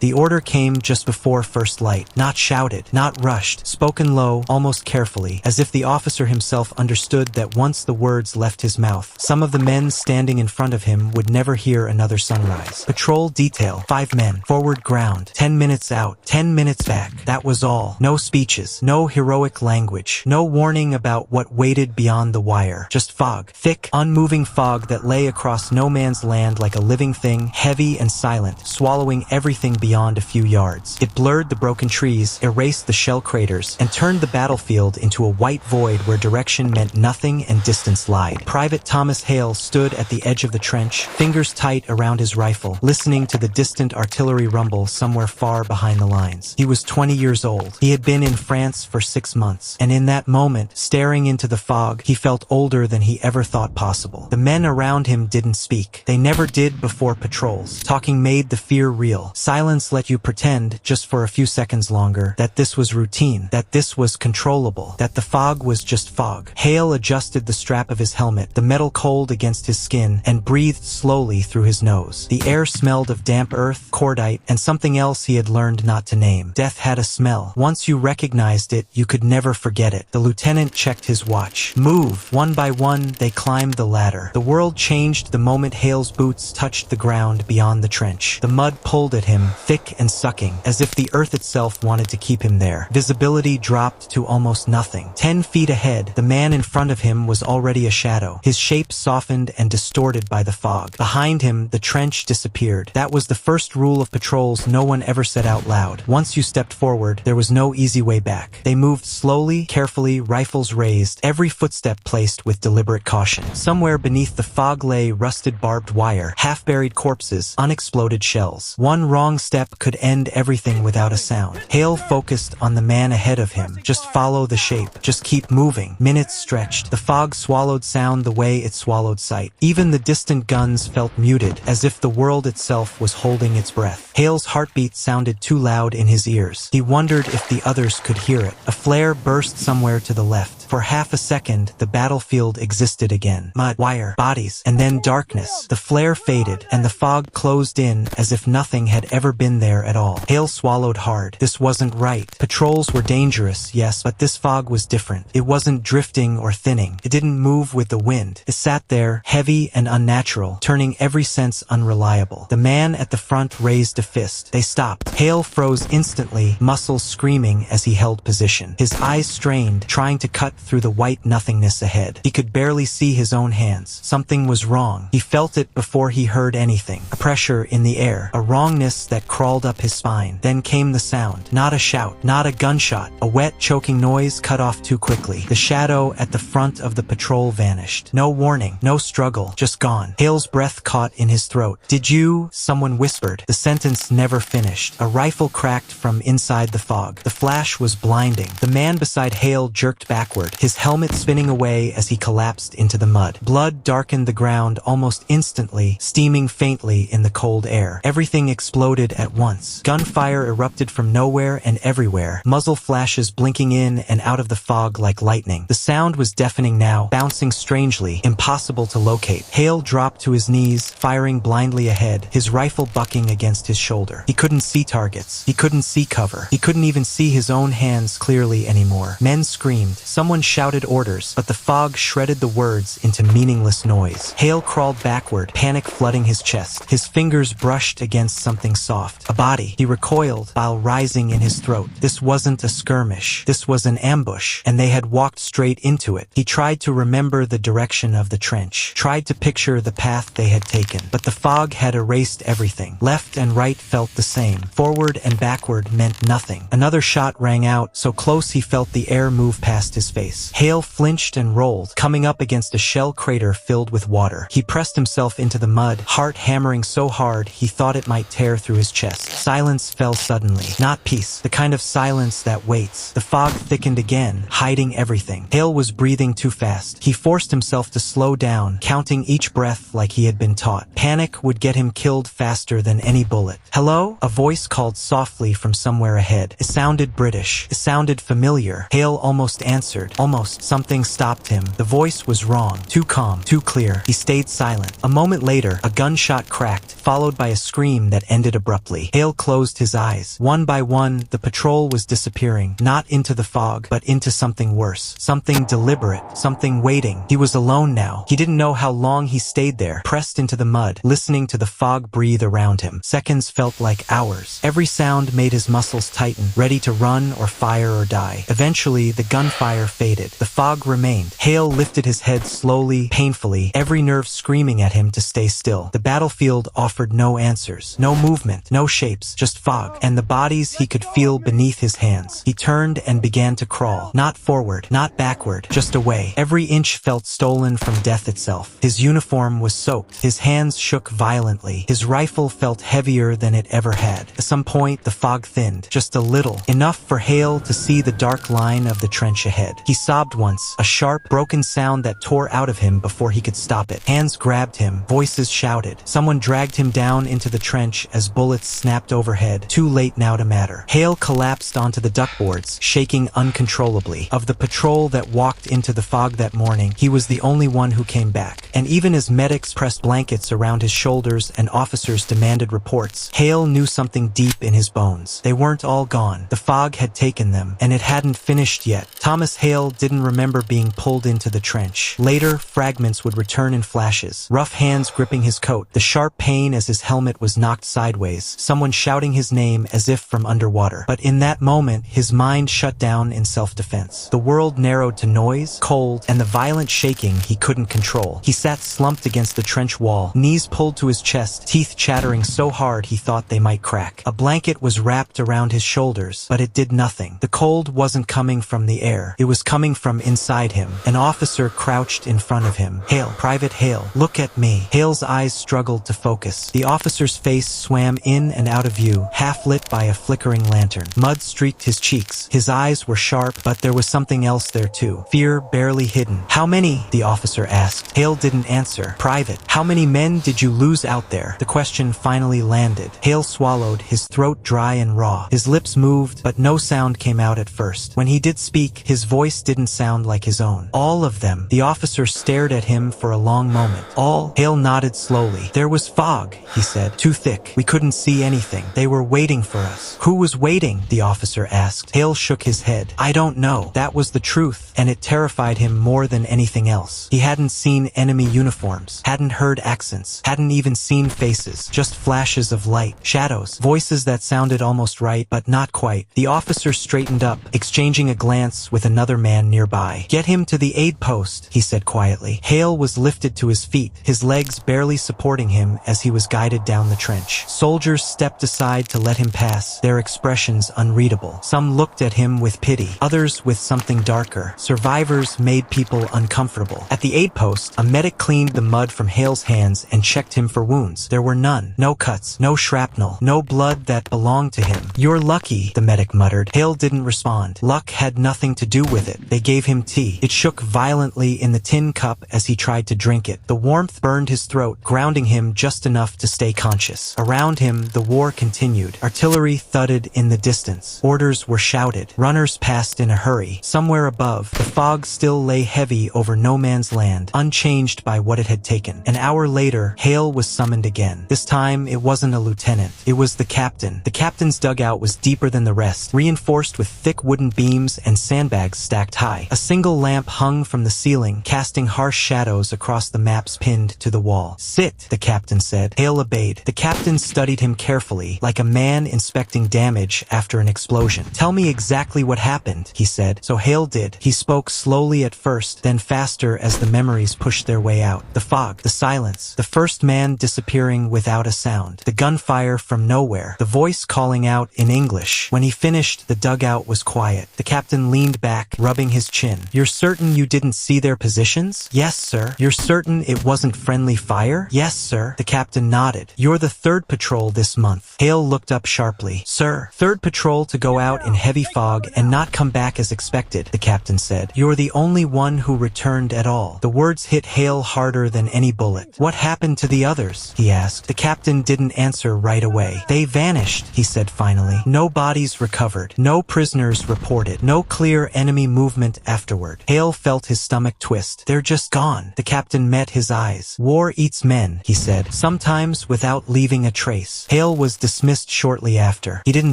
The order came just before first light, not shouted, not rushed, spoken low, almost carefully, as if the officer himself understood that once the words left his mouth, some of the men standing in front of him would never hear another sunrise. Patrol detail, 5 men, forward ground, 10 minutes out, 10 minutes back. That was all. No speeches, no heroic language, no warning about what waited beyond the wire. Just fog, thick, unmoving fog that lay across no man's land like a living thing, heavy and silent, swallowing everything beyond a few yards. It blurred the broken trees, erased the shell craters, and turned the battlefield into a white void where direction meant nothing and distance lied. Private Thomas Hale stood at the edge of the trench, fingers tight around his rifle, listening to the distant artillery rumble somewhere far behind the lines. He was 20 years old. He had been in France for 6 months, and in that moment, staring into the fog, he felt older than he ever thought possible. The men around him didn't speak. They never did before patrols. Talking made the fear real. Silence let you pretend, just for a few seconds longer, that this was routine, that this was controllable, that the fog was just fog. Hale adjusted the strap of his helmet, the metal cold against his skin, and breathed slowly through his nose. The air smelled of damp earth, cordite, and something else he had learned not to name. Death had a smell. Once you recognized it, you could never forget it. The lieutenant checked his watch. Move. One by one, they climbed the ladder. The world changed the moment Hale's boots touched the ground beyond the trench. The mud pulled at him, thick and sucking, as if the earth itself wanted to keep him there. Visibility dropped to almost nothing. 10 feet ahead, the man in front of him was already a shadow, his shape softened and distorted by the fog. Behind him, the trench disappeared. That was the first rule of patrols no one ever said out loud. Once you stepped forward, there was no easy way back. They moved slowly, carefully, rifles raised, every footstep placed with deliberate caution. Somewhere beneath the fog lay rusted barbed wire, half-buried corpses, unexploded shells. One wrong step could end everything without a sound. Hale focused on the man ahead of him. Just follow the shape. Just keep moving. Minutes stretched. The fog swallowed sound the way it swallowed sight. Even the distant guns felt muted, as if the world itself was holding its breath. Hale's heartbeat sounded too loud in his ears. He wondered if the others could hear it. A flare burst somewhere to the left. For half a second, the battlefield existed again. Mud, wire, bodies, and then darkness. The flare faded, and the fog closed in as if nothing had ever been there at all. Hale swallowed hard. This wasn't right. Patrols were dangerous, yes, but this fog was different. It wasn't drifting or thinning. It didn't move with the wind. It sat there, heavy and unnatural, turning every sense unreliable. The man at the front raised a fist. They stopped. Hale froze instantly, muscles screaming as he held position. His eyes strained, trying to cut through the white nothingness ahead. He could barely see his own hands. Something was wrong. He felt it before he heard anything. A pressure in the air, a wrongness that crawled up his spine. Then came the sound. Not a shout, not a gunshot. A wet, choking noise cut off too quickly. The shadow at the front of the patrol vanished. No warning, no struggle, just gone. Hale's breath caught in his throat. Did you? Someone whispered. The sentence never finished. A rifle cracked from inside the fog. The flash was blinding. The man beside Hale jerked backward, his helmet spinning away as he collapsed into the mud. Blood darkened the ground almost instantly, steaming faintly in the cold air. Everything exploded at once. Gunfire erupted from nowhere and everywhere, muzzle flashes blinking in and out of the fog like lightning. The sound was deafening now, bouncing strangely, impossible to locate. Hale dropped to his knees, firing blindly ahead, his rifle bucking against his shoulder. He couldn't see targets. He couldn't see cover. He couldn't even see his own hands clearly anymore. Men screamed. Someone shouted orders, but the fog shredded the words into meaningless noise. Hale crawled backward, panic flooding his chest. His fingers brushed against something soft. A body. He recoiled, bile rising in his throat. This wasn't a skirmish. This was an ambush, and they had walked straight into it. He tried to remember the direction of the trench, tried to picture the path they had taken, but the fog had erased everything. Left and right felt the same. Forward and backward meant nothing. Another shot rang out, so close he felt the air move past his face. Hale flinched and rolled, coming up against a shell crater filled with water. He pressed himself into the mud, heart hammering so hard he thought it might tear through his chest. Silence fell suddenly. Not peace, the kind of silence that waits. The fog thickened again, hiding everything. Hale was breathing too fast. He forced himself to slow down, counting each breath like he had been taught. Panic would get him killed faster than any bullet. Hello? A voice called softly from somewhere ahead. It sounded British. It sounded familiar. Hale almost answered. Almost. Something stopped him. The voice was wrong. Too calm. Too clear. He stayed silent. A moment later, a gunshot cracked, followed by a scream that ended abruptly. abruptly. Hale closed his eyes. One by one, the patrol was disappearing, not into the fog, but into something worse. Something deliberate, something waiting. He was alone now. He didn't know how long he stayed there, pressed into the mud, listening to the fog breathe around him. Seconds felt like hours. Every sound made his muscles tighten, ready to run or fire or die. Eventually, the gunfire faded. The fog remained. Hale lifted his head slowly, painfully, every nerve screaming at him to stay still. The battlefield offered no answers, no movement, no shapes, just fog, and the bodies he could feel beneath his hands. He turned and began to crawl. Not forward, not backward, just away. Every inch felt stolen from death itself. His uniform was soaked. His hands shook violently. His rifle felt heavier than it ever had. At some point, the fog thinned, just a little, enough for Hale to see the dark line of the trench ahead. He sobbed once, a sharp, broken sound that tore out of him before he could stop it. Hands grabbed him. Voices shouted. Someone dragged him down into the trench as bullets snapped overhead. Too late now to matter. Hale collapsed onto the duckboards, shaking uncontrollably. Of the patrol that walked into the fog that morning, he was the only one who came back. And even as medics pressed blankets around his shoulders and officers demanded reports, Hale knew something deep in his bones. They weren't all gone. The fog had taken them, and it hadn't finished yet. Thomas Hale didn't remember being pulled into the trench. Later, fragments would return in flashes. Rough hands gripping his coat, the sharp pain as his helmet was knocked sideways, someone shouting his name as if from underwater. But in that moment, his mind shut down in self-defense. The world narrowed to noise, cold, and the violent shaking he couldn't control. He sat slumped against the trench wall, knees pulled to his chest, teeth chattering so hard he thought they might crack. A blanket was wrapped around his shoulders, but it did nothing. The cold wasn't coming from the air. It was coming from inside him. An officer crouched in front of him. "Hale, Private Hale, look at me." Hale's eyes struggled to focus. The officer's face swam in and out of view, half lit by a flickering lantern. Mud streaked his cheeks. His eyes were sharp, but there was something else there too. Fear barely hidden. "How many?" the officer asked. Hale didn't answer. "Private, how many men did you lose out there?" The question finally landed. Hale swallowed, his throat dry and raw. His lips moved, but no sound came out at first. When he did speak, his voice didn't sound like his own. "All of them." The officer stared at him for a long moment. "All?" Hale nodded slowly. "There was fog," he said. "Too thick. We couldn't see anything. They were waiting for us." "Who was waiting?" the officer asked. Hale shook his head. "I don't know." That was the truth, and it terrified him more than anything else. He hadn't seen enemy uniforms, hadn't heard accents, hadn't even seen faces, just flashes of light, shadows, voices that sounded almost right, but not quite. The officer straightened up, exchanging a glance with another man nearby. "Get him to the aid post," he said quietly. Hale was lifted to his feet, his legs barely supporting him as he was guided down the trench. Soldiers stepped aside to let him pass, their expressions unreadable. Some looked at him with pity, others with something darker. Survivors made people uncomfortable. At the aid post, a medic cleaned the mud from Hale's hands and checked him for wounds. There were none. No cuts, no shrapnel, no blood that belonged to him. "You're lucky," the medic muttered. Hale didn't respond. Luck had nothing to do with it. They gave him tea. It shook violently in the tin cup as he tried to drink it. The warmth burned his throat, grounding him just enough to stay conscious. Around him, the war continued. Artillery thudded in the distance. Orders were shouted. Runners passed in a hurry. Somewhere above, the fog still lay heavy over no man's land, unchanged by what it had taken. An hour later, Hale was summoned again. This time, it wasn't a lieutenant. It was the captain. The captain's dugout was deeper than the rest, reinforced with thick wooden beams and sandbags stacked high. A single lamp hung from the ceiling, casting harsh shadows across the maps pinned to the wall. "Sit," the captain said. Hale obeyed. The captain studied him carefully, like a man inspecting damage after an explosion. "Tell me exactly what happened," he said. So Hale did. He spoke slowly at first, then faster as the memories pushed their way out. The fog, the silence, the first man disappearing without a sound, the gunfire from nowhere, the voice calling out in English. When he finished, the dugout was quiet. The captain leaned back, rubbing his chin. "You're certain you didn't see their positions?" "Yes, sir." "You're certain it wasn't friendly fire?" "Yes, sir." The captain nodded. "You're the third patrol this month." Hale looked up sharply. "Sir, third patrol to go out in heavy fog and not come back as expected," the captain said. "You're the only one who returned at all." The words hit Hale harder than any bullet. "What happened to the others?" he asked. The captain didn't answer right away. "They vanished," he said finally. "No bodies recovered. No prisoners reported. No clear enemy movement afterward." Hale felt his stomach twist. "They're just gone." The captain met his eyes. "War eats men," he said, "sometimes without leaving a trace." Hale Hale was dismissed shortly after. He didn't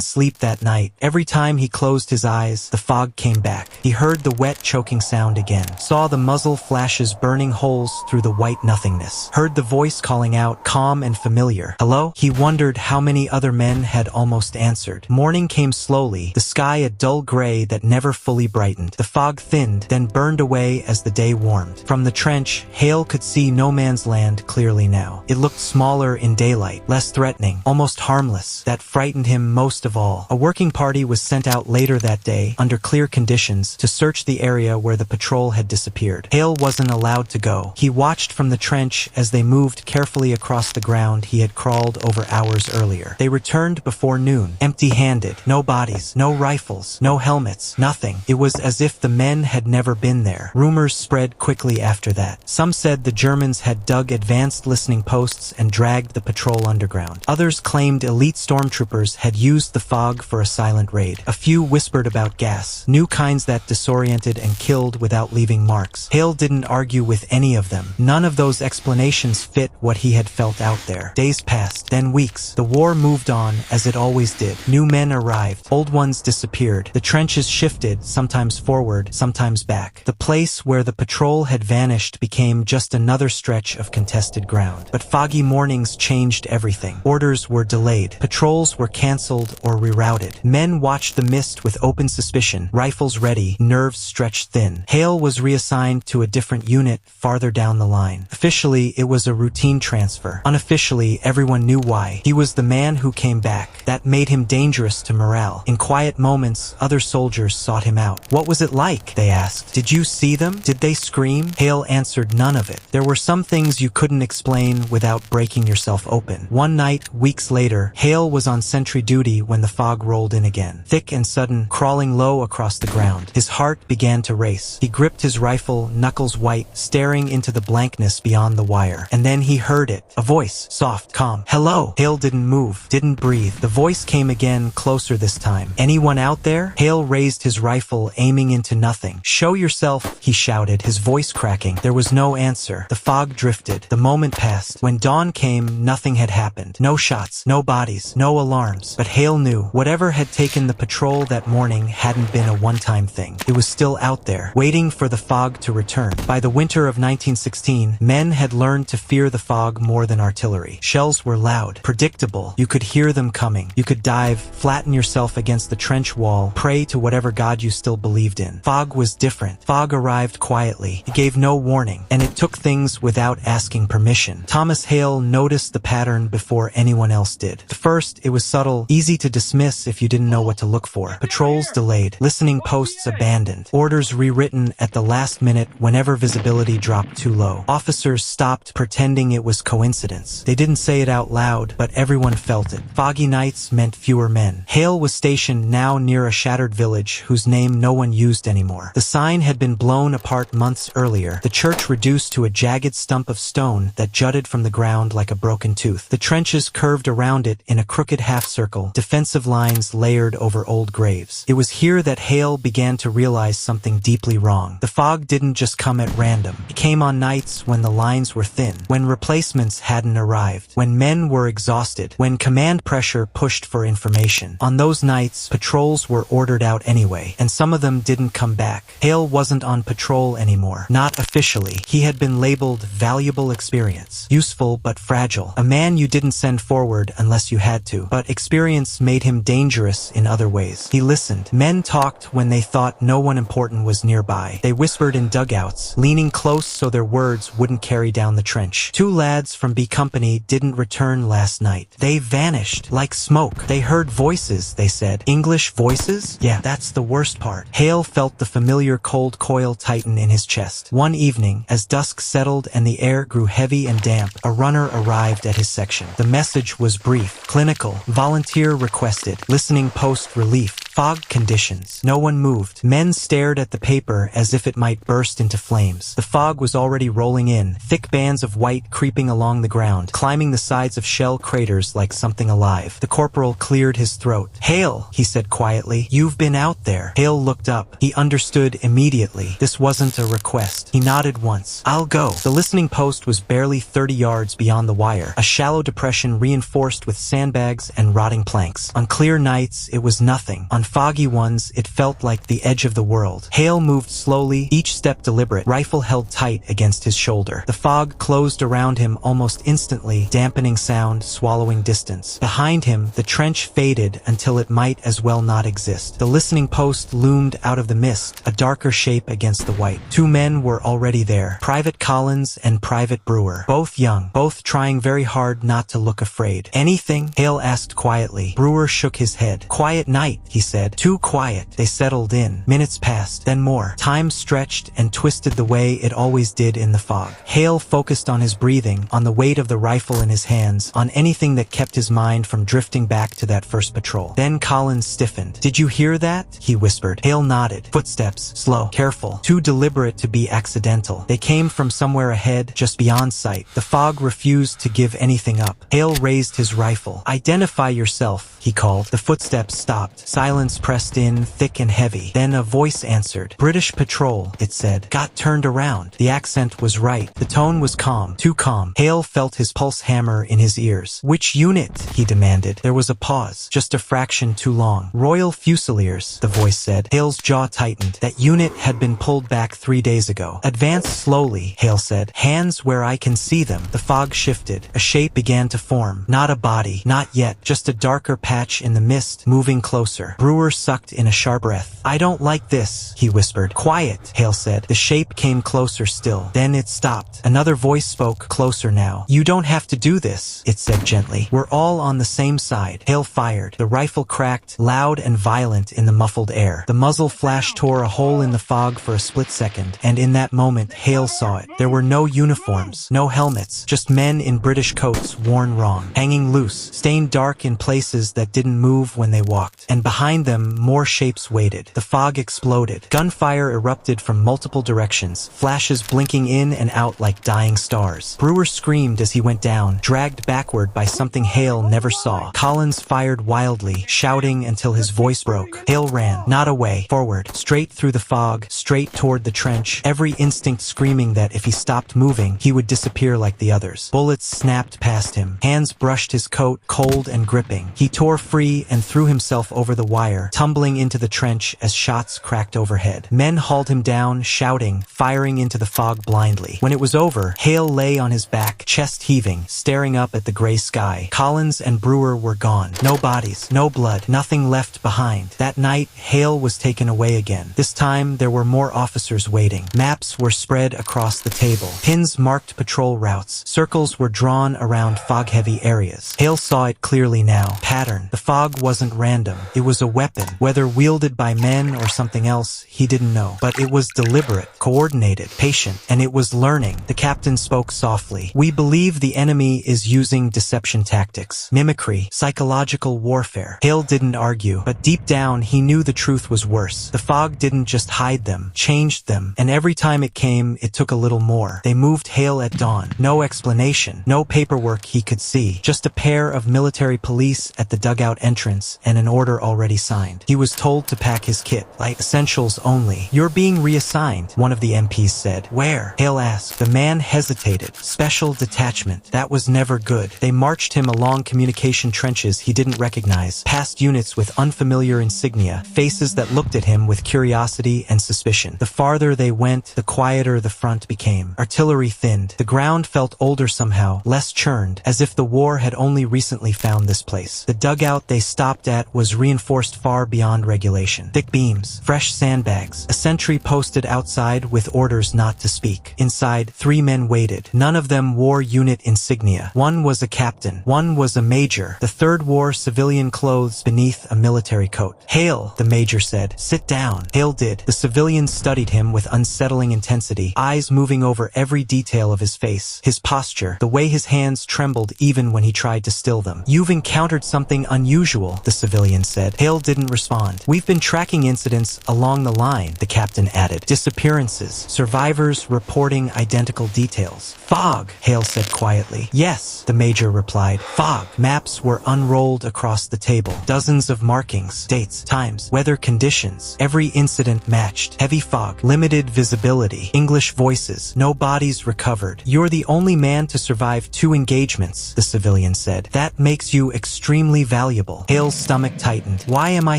sleep that night. Every time he closed his eyes, the fog came back. He heard the wet, choking sound again, saw the muzzle flashes burning holes through the white nothingness, heard the voice calling out, calm and familiar. Hello? He wondered how many other men had almost answered. Morning came slowly, the sky a dull gray that never fully brightened. The fog thinned, then burned away as the day warmed. From the trench, Hale could see no man's land clearly now. It looked smaller in daylight, less threatening, almost harmless. That frightened him most of all. A working party was sent out later that day, under clear conditions, to search the area where the patrol had disappeared. Hale wasn't allowed to go. He watched from the trench as they moved carefully across the ground he had crawled over hours earlier. They returned before noon, empty-handed. No bodies, no rifles, no helmets, nothing. It was as if the men had never been there. Rumors spread quickly after that. Some said the Germans had dug advanced listening posts and dragged the patrol underground. Others claimed elite stormtroopers had used the fog for a silent raid. A few whispered about gas, new kinds that disoriented and killed without leaving marks. Hale didn't argue with any of them. None of those explanations fit what he had felt out there. Days passed, then weeks. The war moved on, as it always did. New men arrived, old ones disappeared. The trenches shifted, sometimes forward, sometimes back. The place where the patrol had vanished became just another stretch of contested ground. But foggy mornings changed everything. Orders were delayed. Patrols were cancelled or rerouted. Men watched the mist with open suspicion, rifles ready, nerves stretched thin. Hale was reassigned to a different unit farther down the line. Officially, it was a routine transfer. Unofficially, everyone knew why. He was the man who came back. That made him dangerous to morale. In quiet moments, other soldiers sought him out. What was it like? They asked. Did you see them? Did they scream? Hale answered none of it. There were some things you couldn't explain without breaking yourself open. One night, weeks later, Hale was on sentry duty when the fog rolled in again. Thick and sudden, crawling low across the ground. His heart began to race. He gripped his rifle, knuckles white, staring into the blankness beyond the wire. And then he heard it. A voice, soft, calm. Hello! Hale didn't move, didn't breathe. The voice came again, closer this time. Anyone out there? Hale raised his rifle, aiming into nothing. Show yourself, he shouted, his voice cracking. There was no answer. The fog drifted. The moment passed. When dawn came, nothing had happened. No shots, no bodies, no alarms. But Hale knew, whatever had taken the patrol that morning hadn't been a one-time thing. It was still out there, waiting for the fog to return. By the winter of 1916, men had learned to fear the fog more than artillery. Shells were loud, predictable. You could hear them coming. You could dive, flatten yourself against the trench wall, pray to whatever god you still believed in. Fog was different. Fog arrived quietly. It gave no warning, and it took things without asking permission. Thomas Hale noticed the pattern before anyone else did. At first, it was subtle, easy to dismiss if you didn't know what to look for. Patrols delayed, listening posts abandoned, orders rewritten at the last minute whenever visibility dropped too low. Officers stopped pretending it was coincidence. They didn't say it out loud, but everyone felt it. Foggy nights meant fewer men. Hale was stationed now near a shattered village whose name no one used anymore. The sign had been blown apart months earlier, the church reduced to a jagged stump of stone that jutted from the ground like a broken tooth. The trenches curved around it in a crooked half-circle, defensive lines layered over old graves. It was here that Hale began to realize something deeply wrong. The fog didn't just come at random. It came on nights when the lines were thin, when replacements hadn't arrived, when men were exhausted, when command pressure pushed for information. On those nights, patrols were ordered out anyway, and some of them didn't come back. Hale wasn't on patrol anymore. Not officially. He had been labeled valuable experience. Useful but fragile. A man you didn't send forward unless you had to. But experience made him dangerous in other ways. He listened. Men talked when they thought no one important was nearby. They whispered in dugouts, leaning close so their words wouldn't carry down the trench. 2 lads from B Company didn't return last night. They vanished like smoke. They heard voices, they said. English voices? Yeah, that's the worst part. Hale felt the familiar cold coil tighten in his chest. One evening, as dusk settled and the air grew heavy and damp, a runner arrived at his section. The message was brief, clinical, volunteer requested, listening post relief. Fog conditions. No one moved. Men stared at the paper as if it might burst into flames. The fog was already rolling in, thick bands of white creeping along the ground, climbing the sides of shell craters like something alive. The corporal cleared his throat. "Hale," he said quietly, "you've been out there." Hale looked up. He understood immediately. This wasn't a request. He nodded once. "I'll go." The listening post was barely 30 yards beyond the wire, a shallow depression reinforced with sandbags and rotting planks. On clear nights, it was nothing. On foggy ones, it felt like the edge of the world. Hale moved slowly, each step deliberate, rifle held tight against his shoulder. The fog closed around him almost instantly, dampening sound, swallowing distance. Behind him, the trench faded until it might as well not exist. The listening post loomed out of the mist, a darker shape against the white. Two men were already there, Private Collins and Private Brewer. Both young, both trying very hard not to look afraid. "Anything?" Hale asked quietly. Brewer shook his head. "Quiet night," he said. "Too quiet." They settled in. Minutes passed, then more. Time stretched and twisted the way it always did in the fog. Hale focused on his breathing, on the weight of the rifle in his hands, on anything that kept his mind from drifting back to that first patrol. Then Collins stiffened. "Did you hear that?" he whispered. Hale nodded. Footsteps, slow, careful, too deliberate to be accidental. They came from somewhere ahead, just beyond sight. The fog refused to give anything up. Hale raised his rifle. "Identify yourself," he called. The footsteps stopped. Silence pressed in, thick and heavy. Then a voice answered. "British patrol," it said. Got turned around. The accent was right. The tone was calm. Too calm. Hale felt his pulse hammer in his ears. "Which unit?" he demanded. There was a pause, just a fraction too long. "Royal Fusiliers," the voice said. Hale's jaw tightened. That unit had been pulled back 3 days ago. "Advance slowly," Hale said. "Hands where I can see them." The fog shifted. A shape began to form. Not a body. Not yet. Just a darker patch in the mist, moving closer. Brewer sucked in a sharp breath. "I don't like this," he whispered. "Quiet," Hale said. The shape came closer still. Then it stopped. Another voice spoke, closer now. "You don't have to do this," it said gently. "We're all on the same side." Hale fired. The rifle cracked, loud and violent in the muffled air. The muzzle flash tore a hole in the fog for a split second, and in that moment Hale saw it. There were no uniforms, no helmets, just men in British coats worn wrong, hanging loose, stained dark in places that didn't move when they walked. And behind them, more shapes waited. The fog exploded. Gunfire erupted from multiple directions, flashes blinking in and out like dying stars. Brewer screamed as he went down, dragged backward by something Hale never saw. Collins fired wildly, shouting until his voice broke. Hale ran, not away, forward, straight through the fog, straight toward the trench, every instinct screaming that if he stopped moving, he would disappear like the others. Bullets snapped past him. Hands brushed his coat, cold and gripping. He tore free and threw himself over the wire, tumbling into the trench as shots cracked overhead. Men hauled him down, shouting, firing into the fog blindly. When it was over, Hale lay on his back, chest heaving, staring up at the gray sky. Collins and Brewer were gone. No bodies, no blood, nothing left behind. That night, Hale was taken away again. This time, there were more officers waiting. Maps were spread across the table. Pins marked patrol routes. Circles were drawn around fog-heavy areas. Hale saw it clearly now. Pattern. The fog wasn't random. It was a weapon. Whether wielded by men or something else, he didn't know. But it was deliberate, coordinated, patient, and it was learning. The captain spoke softly. "We believe the enemy is using deception tactics, mimicry, psychological warfare." Hale didn't argue, but deep down he knew the truth was worse. The fog didn't just hide them, changed them, and every time it came, it took a little more. They moved Hale at dawn. No explanation, no paperwork he could see, just a pair of military police at the dugout entrance and an order already signed. He was told to pack his kit, like essentials only. "You're being reassigned," one of the MPs said. "Where?" Hale asked. The man hesitated. "Special detachment." That was never good. They marched him along communication trenches he didn't recognize, past units with unfamiliar insignia, faces that looked at him with curiosity and suspicion. The farther they went, the quieter the front became. Artillery thinned. The ground felt older somehow, less churned, as if the war had only recently found this place. The dugout they stopped at was reinforced far beyond regulation. Thick beams, fresh sandbags, a sentry posted outside with orders not to speak. Inside, 3 men waited. None of them wore unit insignia. One was a captain. One was a major. The third wore civilian clothes beneath a military coat. "Hale," the major said. "Sit down." Hale did. The civilian studied him with unsettling intensity, eyes moving over every detail of his face, his posture, the way his hands trembled even when he tried to still them. "You've encountered something unusual," the civilian said. Hale didn't respond. We've been tracking incidents along the line, the captain added. Disappearances, survivors reporting identical details. Fog, Hale said quietly. Yes, the major replied. Fog. Maps were unrolled across the table. Dozens of markings, dates, times, weather conditions. Every incident matched. Heavy fog, limited visibility, English voices, no bodies recovered. You're the only man to survive 2 engagements, the civilian said. That makes you extremely valuable. Hale's stomach tightened. Why am I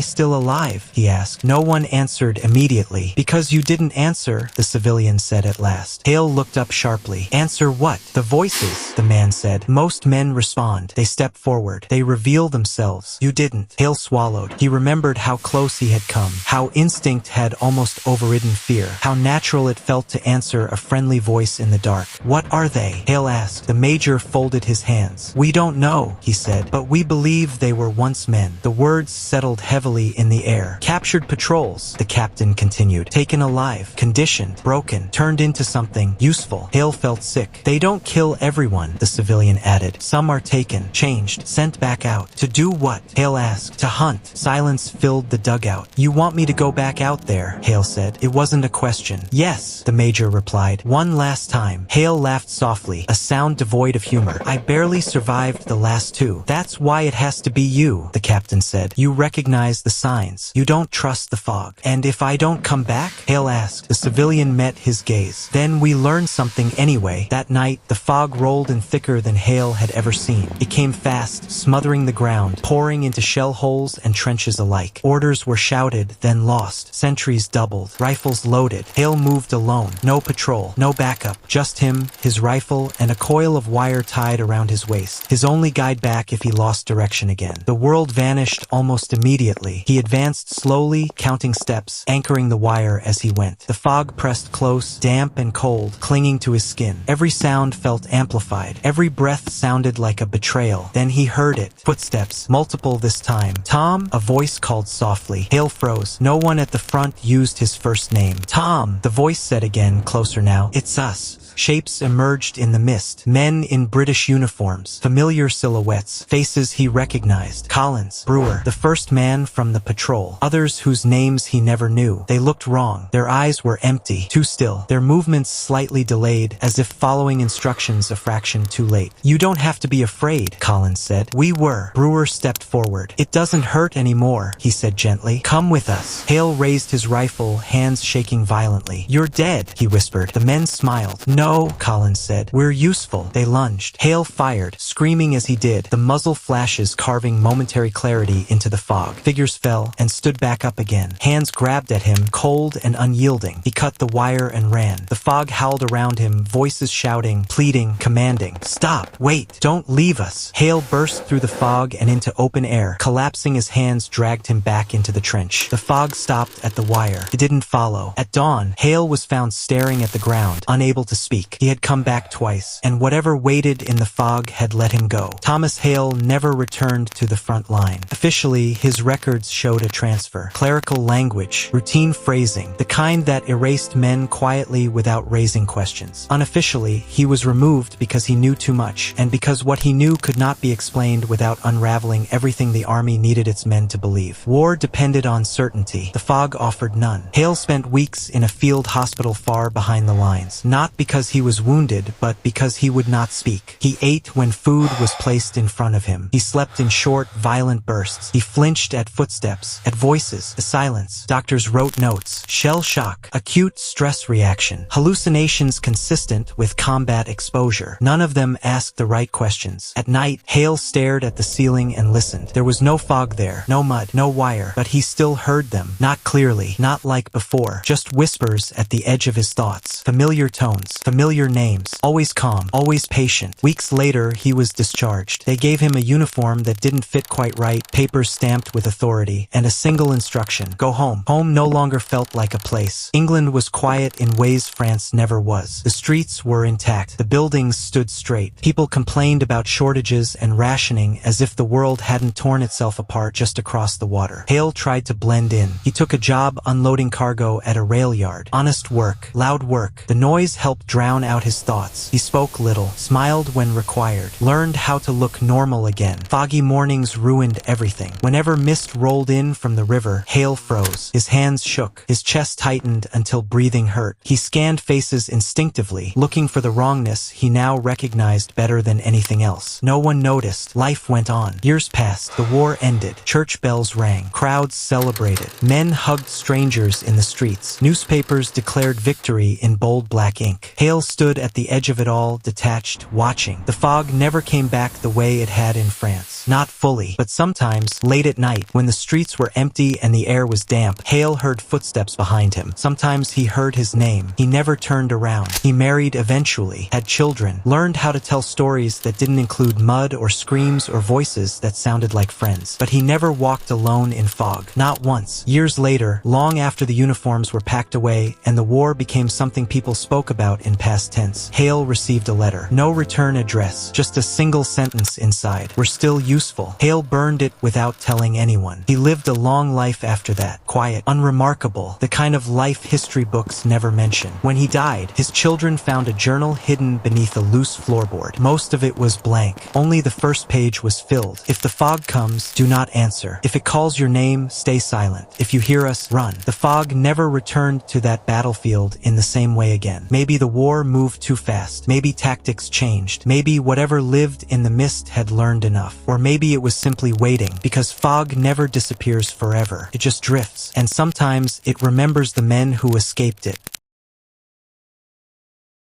still alive? He asked. No one answered immediately. Because you didn't answer, the civilian said at last. Hale looked up sharply. Answer what? The voices, the man said. Most men respond. They step forward. They reveal themselves. You didn't. Hale swallowed. He remembered how close he had come, how instinct had almost overridden fear, how natural it felt to answer a friendly voice in the dark. What are they? Hale asked. The major folded his hands. We don't know, he said, but we believe they were once men. The words settled heavily in the air. Captured patrols, the captain continued. Taken alive, conditioned, broken, turned into something useful. Hale felt sick. They don't kill everyone, the civilian added. Some are taken, changed, sent back out. To do what? Hale asked. To hunt. Silence filled the dugout. You want me to go back out there? Hale said. It wasn't a question. Yes, the major replied. One last time. Hale laughed softly, a sound devoid of humor. I barely survived the last 2. That's why it has to be you, the captain said. You recognize the signs. You don't trust the fog. And if I don't come back? Hale asked. The civilian met his gaze. Then we learned something anyway. That night, the fog rolled in thicker than Hale had ever seen. It came fast, smothering the ground, pouring into shell holes and trenches alike. Orders were shouted, then lost. Sentries doubled. Rifles loaded. Hale moved alone. No patrol. No backup. Just him, his rifle, and a coil of wire tied around his waist. His only guide back if he lost direction again. The world vanished almost immediately. He advanced slowly, counting steps, anchoring the wire as he went. The fog pressed close, damp and cold, clinging to his skin. Every sound felt amplified. Every breath sounded like a betrayal. Then he heard it. Footsteps, multiple this time. Tom, a voice called softly. Hale froze. No one at the front used his first name. Tom, the voice said again, closer now. It's us. Shapes emerged in the mist. Men in British uniforms. Familiar silhouettes. Faces he recognized. Collins, Brewer, the first man from the patrol. Others whose names he never knew. They looked wrong. Their eyes were empty, too still. Their movements slightly delayed, as if following instructions a fraction too late. You don't have to be afraid, Collins said. We were. Brewer stepped forward. It doesn't hurt anymore, he said gently. Come with us. Hale raised his rifle, hands shaking violently. You're dead, he whispered. The men smiled. No, Collins said. We're useful. They lunged. Hale fired, screaming as he did, the muzzle flashes carving momentary clarity into the fog. Figures fell and stood back up again. Hands grabbed at him, cold and unyielding. He cut the wire and ran. The fog howled around him, voices shouting, pleading, commanding. Stop! Wait! Don't leave us! Hale burst through the fog and into open air. Collapsing, his hands dragged him back into the trench. The fog stopped at the wire. It didn't follow. At dawn, Hale was found staring at the ground, unable to speak. He had come back twice, and whatever waited in the fog had let him go. Thomas Hale never returned to the front line. Officially, his records showed a transfer. Clerical language, routine phrasing, the kind that erased men quietly without raising questions. Unofficially, he was removed because he knew too much, and because what he knew could not be explained without unraveling everything the army needed its men to believe. War depended on certainty. The fog offered none. Hale spent weeks in a field hospital far behind the lines, not because he was wounded, but because he would not speak. He ate when food was placed in front of him. He slept in short, violent bursts. He flinched at footsteps, at voices, the silence. Doctors wrote notes. Shell shock, acute stress reaction, hallucinations consistent with combat exposure. None of them asked the right questions. At night, Hale stared at the ceiling and listened. There was no fog there, no mud, no wire, but he still heard them. Not clearly, not like before, just whispers at the edge of his thoughts. Familiar tones, familiar names, always calm, always patient. Weeks later, he was discharged. They gave him a uniform that didn't fit quite right, papers stamped with authority, and a single instruction: go home. Home no longer felt like a place. England was quiet in ways France never was. The streets were intact. The buildings stood straight. People complained about shortages and rationing as if the world hadn't torn itself apart just across the water. Hale tried to blend in. He took a job unloading cargo at a rail yard. Honest work, loud work. The noise helped drown out his thoughts. He spoke little, smiled when required, learned how to look normal again. Foggy mornings ruined everything. Whenever mist rolled in from the river, Hale froze. His hands shook. His chest tightened until breathing hurt. He scanned faces instinctively, looking for the wrongness he now recognized better than anything else. No one noticed. Life went on. Years passed. The war ended. Church bells rang. Crowds celebrated. Men hugged strangers in the streets. Newspapers declared victory in bold black ink. Hale stood at the edge of it all, detached, watching. The fog never came back the way it had in France. Not fully, but sometimes, late at night, when the streets were empty and the air was damp, Hale heard footsteps behind him. Sometimes he heard his name. He never turned around. He married eventually, had children, learned how to tell stories that didn't include mud or screams or voices that sounded like friends. But he never walked alone in fog. Not once. Years later, long after the uniforms were packed away and the war became something people spoke about in past tense, Hale received a letter. No return address, just a single sentence inside. We're still useful. Hale burned it without telling anyone. He lived a long life after that. Quiet, unremarkable, the kind of life history books never mention. When he died, his children found a journal hidden beneath a loose floorboard. Most of it was blank. Only the first page was filled. If the fog comes, do not answer. If it calls your name, stay silent. If you hear us, run. The fog never returned to that battlefield in the same way again. Maybe the war moved too fast. Maybe tactics changed. Maybe whatever lived in the mist had learned enough. Or maybe it was simply waiting, because fog never disappears forever. It just drifts, and sometimes it remembers the men who escaped it.